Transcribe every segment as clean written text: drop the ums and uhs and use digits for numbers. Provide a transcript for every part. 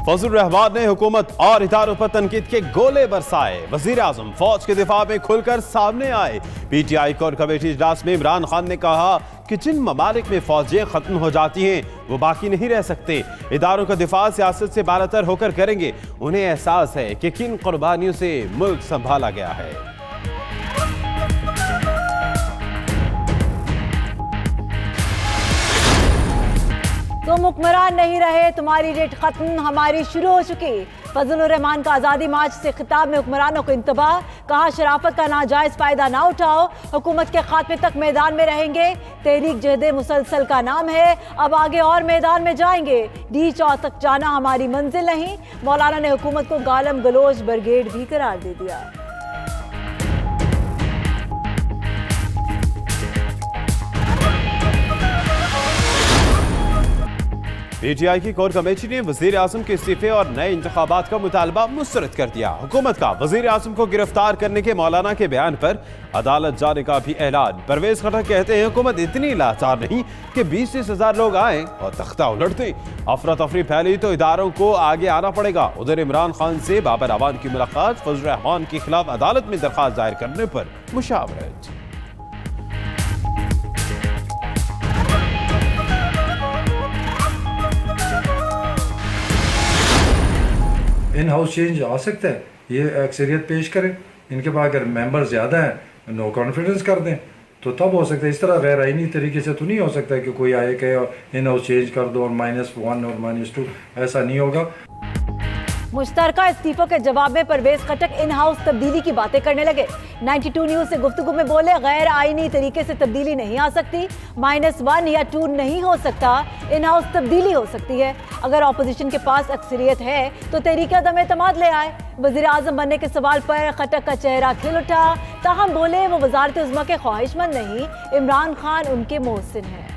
फजल रहमान ने हुकूमत और इदारों पर तनकीद के गोले बरसाए। वजीर आजम फौज के दिफा में खुलकर सामने आए। PTI कोर कमेटी इजलास में इमरान खान ने कहा कि जिन ममालिक में फौजें खत्म हो जाती हैं वो बाकी नहीं रह सकते। इदारों का दिफा सियासत से बालातर होकर करेंगे। उन्हें एहसास है कि किन कुर्बानियों से मुल्क संभाला गया है। तुम हुक्मरान नहीं रहे, तुम्हारी डेट खत्म, हमारी शुरू हो चुकी। फजल रहमान का आज़ादी मार्च से खिताब में हुक्मरानों को इंतबाह। कहा शराफत का नाजायज फायदा ना उठाओ, हुकूमत के खात्मे तक मैदान में रहेंगे। तहरीक जहद मुसलसल का नाम है, अब आगे और मैदान में जाएंगे। डी चौक तक जाना हमारी मंजिल नहीं। मौलाना ने हुकूमत को गालम गलोच ब्रिगेड भी करार दे दिया। PTI की कोर कमेटी ने वजीर आजम के इस्तीफे और नए इंतखाबात का मुतालबा मुस्तरद कर दिया। हुकूमत का वजीर आजम को गिरफ्तार करने के मौलाना के बयान पर अदालत जाने का भी ऐलान। परवेज खटक कहते हैं हुकूमत इतनी लाचार नहीं कि 20-30 हजार लोग आए और तख्ता उलट दें। अफरा तफरी फैली तो इदारों को आगे आना पड़ेगा। उधर इमरान खान से बाबर अवान की मुलाकात, फजल रहमान के खिलाफ अदालत में दरखास्त दायर करने पर मुशावरत। इन हाउस चेंज आ सकता है, ये अक्सरियत पेश करें। इनके पास अगर मेंबर ज़्यादा हैं, नो कॉन्फिडेंस कर दें तो तब हो सकता है। इस तरह गैर आईनी तरीके से तो नहीं हो सकता कि कोई आए कहे और इन हाउस चेंज कर दो और -1 और -2, ऐसा नहीं होगा। मुश्तरका इस्तीफों के जवाब में परवेज खटक इन हाउस तब्दीली की बातें करने लगे। 92 न्यूज़ से गुफ्तगू में बोले गैर आईनी तरीके से तब्दीली नहीं आ सकती, -1 या 2 नहीं हो सकता, इन हाउस तब्दीली हो सकती है। अगर अपोजिशन के पास अक्सरियत है तो तहरीक अदम एतमाद ले आए। वज़ीर आज़म बनने के सवाल पर खटक का चेहरा खिल उठा। ताहम बोले वो वज़ारत उज़्मा के ख्वाहिशमंद नहीं, इमरान खान उनके मोहसिन हैं।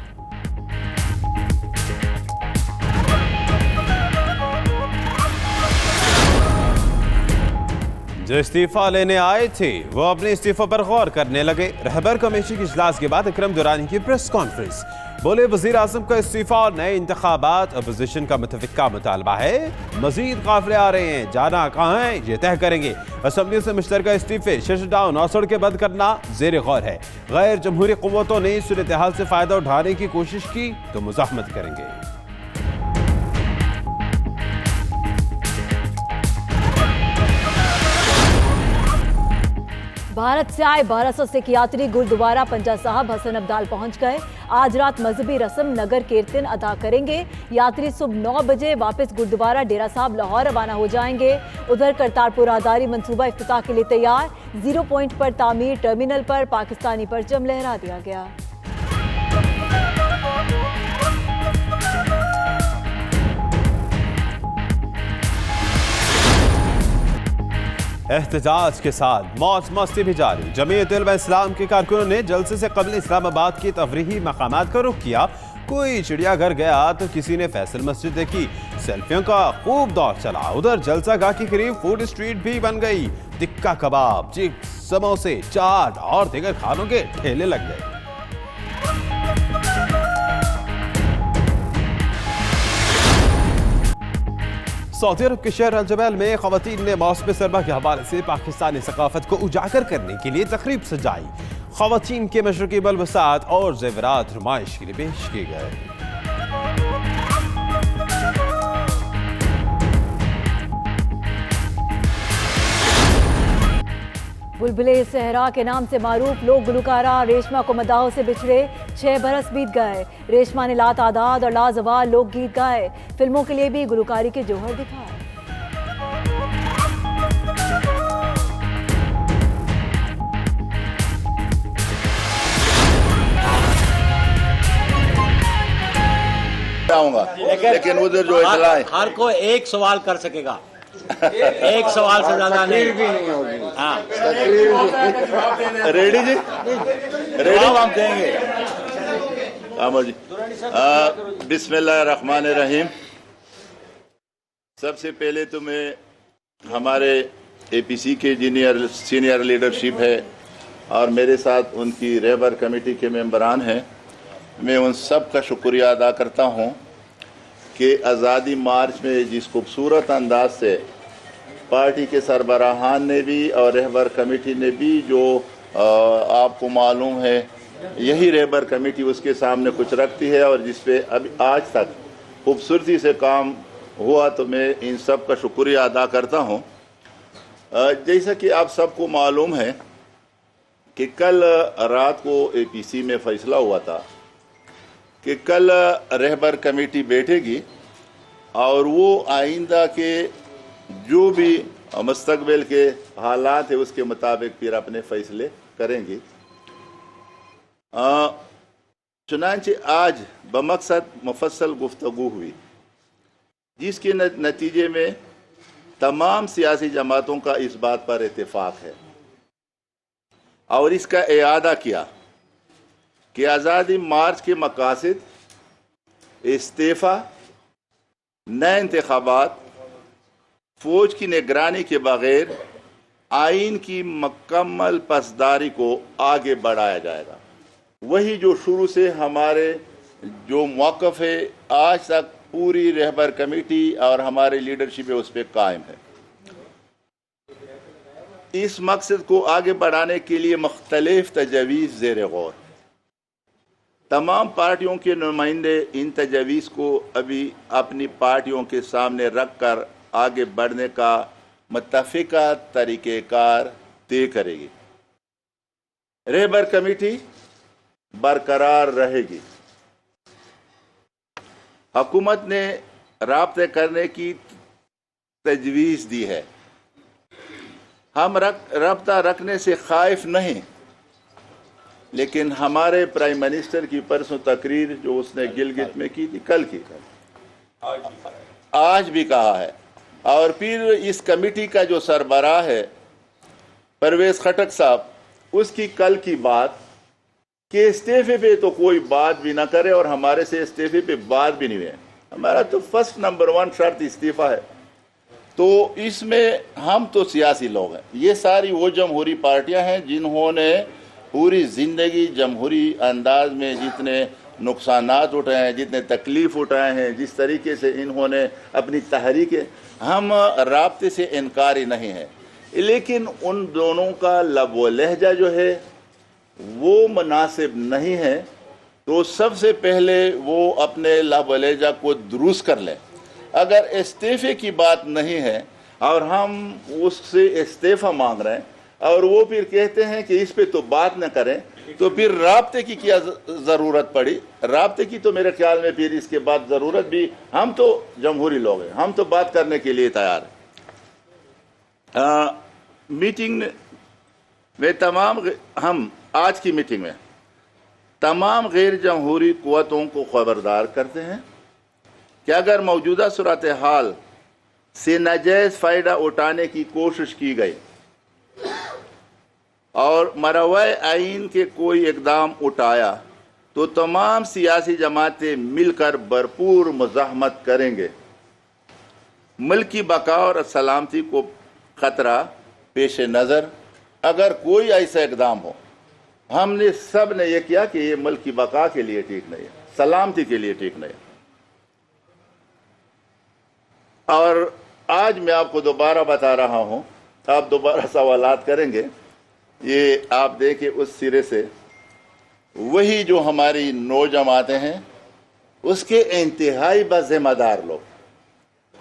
जो इस्तीफा लेने आए थे वो अपने इस्तीफे पर गौर करने लगे। रहबर कमेटी की इजलास के बाद इकरम दुरानी की प्रेस कॉन्फ्रेंस। बोले वजीर आजम का इस्तीफा और नए इंतखाबात अपोजिशन का मुतफिका मुतालबा है। मजीद काफिले आ रहे हैं, जाना कहाँ है ये तय करेंगे। असम्बली से मुश्तरका इस्तीफे, शट डाउन और सड़कें बंद करना जेर गौर है। गैर जमहूरी कुव्वतों ने सूरत हाल से फायदा उठाने की कोशिश की तो मुज़ाहमत करेंगे। भारत से आए 1200 सिख यात्री गुरुद्वारा पंजा साहब हसन अब्दाल पहुंच गए। आज रात मजहबी रस्म नगर कीर्तन अदा करेंगे। यात्री सुबह 9 बजे वापस गुरुद्वारा डेरा साहब लाहौर रवाना हो जाएंगे। उधर करतारपुर आधारी मंसूबा इफ्तिताह के लिए तैयार। 0 पॉइंट पर तामीर टर्मिनल पर पाकिस्तानी परचम लहरा दिया गया। एहतजाज के साथ मौज मस्ती भी जारी। जमीयत उलमा इस्लाम के कारकुनों ने जलसे से कबल इस्लामाबाद की तफरीही मकामात का रुख किया। कोई चिड़ियाघर गया तो किसी ने फैसल मस्जिद देखी। सेल्फियों का खूब दौर चला। उधर जलसा गाह के करीब फूड स्ट्रीट भी बन गई। टिक्का कबाब, चिप्स, समोसे, चाट और दीगर खानों के ठेले लग गए। सऊदी अरब के शहर अल-जबैल में ख़वातीन ने मौसम सरमा के हवाले से पाकिस्तानी सकाफत को उजागर करने के लिए तकरीब सजाई। ख़वातीन के मशरक़ी बलबसात और ज़ेवरात नुमाइश के लिए पेश किए गए। बुलबुले सहरा के नाम से मारूफ लोक गुलकारा रेशमा को मदाहों से बिछड़े 6 बरस बीत गए। रेशमा ने लातादाद और लाजवाब लोकगीत गाए। फिल्मों के लिए भी गुलकारी के जौहर दिखाए। लेकिन उधर जो हर कोई एक सवाल कर सकेगा, एक सवाल से ज्यादा नहीं भी नहीं होगी। हाँ रेडी जी, रेडी हम देंगे। जी बिस्मिल्लाहिर्रहमानिर्रहीम। सबसे पहले तो मैं हमारे APC के सीनियर लीडरशिप है और मेरे साथ उनकी रहबर कमेटी के मेंबरान हैं, मैं उन सब का शुक्रिया अदा करता हूँ कि आज़ादी मार्च में जिस खूबसूरत अंदाज से पार्टी के सरबराहान ने भी और रहबर कमेटी ने भी, जो आपको मालूम है यही रहबर कमेटी उसके सामने कुछ रखती है और जिस पे अभी आज तक खूबसूरती से काम हुआ, तो मैं इन सब का शुक्रिया अदा करता हूँ। जैसा कि आप सबको मालूम है कि कल रात को APC में फैसला हुआ था कि कल रहबर कमेटी बैठेगी और वो आइंदा के जो भी मुस्तकबिल के हालात है उसके मुताबिक फिर अपने फैसले करेंगी। चुनांचे आज बमकसद मुफस्सल गुफ्तगू हुई, जिसके नतीजे में तमाम सियासी जमातों का इस बात पर इत्तेफाक है और इसका इयादा किया कि आज़ादी मार्च के मकासद, इस्तीफ़ा, नए इंतखाबात, फौज की निगरानी के बगैर आइन की मुकम्मल पसदारी को आगे बढ़ाया जाएगा। वही जो शुरू से हमारे जो मौक़िफ़ है आज तक पूरी रहबर कमेटी और हमारी लीडरशिप है उस पर कायम है। इस मकसद को आगे बढ़ाने के लिए मुख्तलिफ तजवीज़ ज़ेर गौर, तमाम पार्टियों के नुमाइंदे इन तजवीज़ को अभी अपनी पार्टियों के सामने रख कर आगे बढ़ने का मुत्तफ़िका तरीक़ेकार तय करेगी। रहबर कमेटी बरकरार रहेगी। हुकूमत ने राब्ते करने की तजवीज़ दी है। हम राब्ता रखने से खाइफ नहीं, लेकिन हमारे प्राइम मिनिस्टर की परसों तकरीर जो उसने गिलगित में की थी, कल की, आज भी कहा है, और फिर इस कमेटी का जो सरबराह है परवेज़ खटक साहब, उसकी कल की बात कि इस्तीफे पे तो कोई बात भी ना करे और हमारे से इस्तीफे पे बात भी नहीं है। हमारा तो फर्स्ट नंबर 1 शर्त इस्तीफा है। तो इसमें हम तो सियासी लोग हैं, ये सारी वो जमहूरी पार्टियां हैं जिन्होंने पूरी ज़िंदगी जमहूरी अंदाज में जितने नुकसानात उठाए हैं, जितने तकलीफ़ उठाए हैं, जिस तरीके से इन्होंने अपनी तहरीकें, हम राब्ते से इनकारी नहीं है, लेकिन उन दोनों का लब व लहजा जो है वो मुनासिब नहीं है। तो सबसे पहले वो अपने लब व लहजा को दुरुस्त कर लें। अगर इस्तीफ़े की बात नहीं है और हम उससे इस्तीफ़ा मांग रहे हैं और वो फिर कहते हैं कि इस पे तो बात न करें, तो फिर राब्ते की क्या ज़रूरत पड़ी? राब्ते की तो मेरे ख्याल में फिर इसके बाद ज़रूरत भी, हम तो जमहूरी लोग हैं, हम तो बात करने के लिए तैयार हैं। मीटिंग में हम आज की मीटिंग में तमाम गैर जमहूरी क़ुव्वतों को खबरदार करते हैं कि अगर मौजूदा सूरत हाल से नाजायज़ फ़ायदा उठाने की कोशिश की गई और मरवाए आइन के कोई इक़दाम उठाया, तो तमाम सियासी जमातें मिलकर भरपूर मुज़ाहमत करेंगे। मुल्क की बका और सलामती को ख़तरा पेश नज़र अगर कोई ऐसा इक़दाम हो, हमने सब ने यह किया कि ये मुल्क की बका के लिए ठीक नहीं है, सलामती के लिए ठीक नहीं है। और आज मैं आपको दोबारा बता रहा हूँ, आप दोबारा सवालात करेंगे, ये आप देखें उस सिरे से वही जो हमारी 9 जमातें हैं उसके इंतहाई बज़िम्मेदार लोग,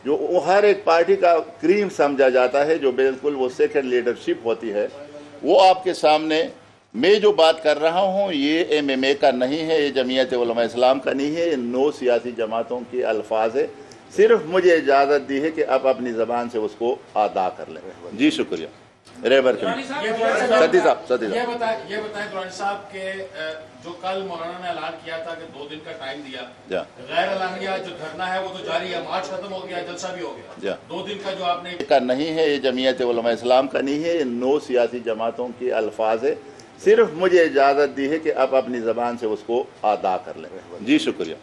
जो हर एक पार्टी का क्रीम समझा जाता है, जो बिल्कुल वो सेकंड लीडरशिप होती है, वो आपके सामने मैं जो बात कर रहा हूँ ये MMA का नहीं है, ये जमीयत उलमा इस्लाम का नहीं है, ये 9 सियासी जमातों के अल्फाज है। सिर्फ मुझे इजाज़त दी है कि आप अपनी ज़बान से उसको अदा कर लें। जी शुक्रिया। रहबर ये बताएं दुरानी साहब के जो कल मौलाना ने ऐलान किया था कि 2 दिन का टाइम दिया, गैर एलानिया जो धरना है वो तो जारी है, मार्च खत्म हो गया, जलसा भी हो गया, 2 दिन का जो आपने का नहीं है, ये जमीयत उलमा इस्लाम का नहीं है, ये 9 सियासी जमातों के अल्फाज है। सिर्फ मुझे इजाज़त दी है कि आप अपनी ज़बान से उसको अदा कर लें। जी शुक्रिया।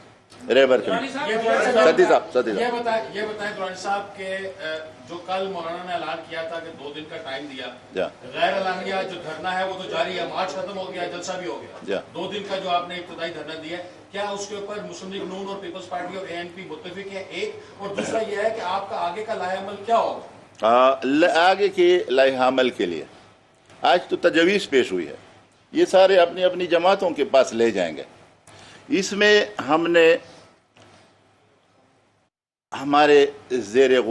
रेबर कमेटी सती साहब ये बताएं दुरानी साहब के जो कल मौलाना ने ऐलान किया था कि 2 दिन का टाइम दिया, गैर एलानिया जो धरना है वो तो जारी है, मार्च खत्म हो गया, जलसा भी हो गया, 2 दिन का जो आपने इब्तदाई धरना दिया है, क्या उसके ऊपर मुस्लिम लीग नून और पीपल्स पार्टी और ANP मुत्तफिक है? एक, और दूसरा ये है कि आपका आगे का लाहेअमल क्या होगा? आगे के लाहेअमल के लिए आज तो तजवीज़ पेश हुई है, ये सारे अपनी अपनी जमातों के पास ले जाएंगे। इसमें हमने हमारे ज़ेर